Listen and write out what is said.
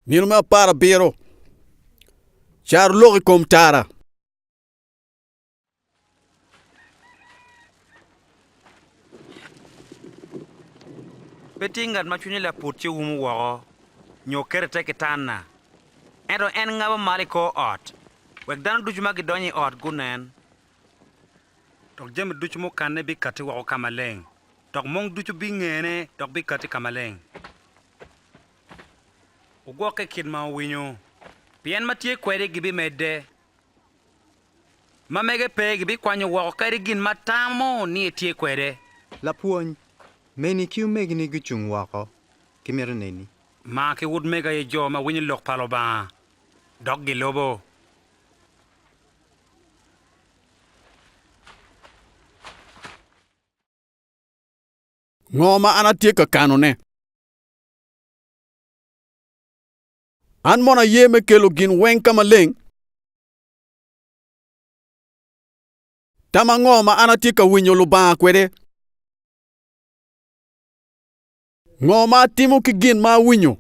Nilma para biro. Char logi kom tara. Betingat machuni la putchi wo nyo kere teke tanna. Ento en ngaba maliko ot. Wek dan duchu magi donyi ot gunen. Tok jem duchu mo kanne bi kati wako kamaleng. Tok mong duchu bi ngene tok bi kati kamaleng. Ugwoke kid ma winyo. Pien matie kwede gibi medde. Mamege pe gibi kwanyo wako kari gin matamo ni tie kwede. La puony, meni kiu megni gichung wako, kimere neni. Ma ke wood mega ye jo ma winyo lok palo ba. Dok gilobo. Ngoma anatie ka kanone. An mona yeme kelo gin wen kamaleng. Tama ngoma anatie ka winyo luba kwede. Ngoma timu ki gin ma winyo.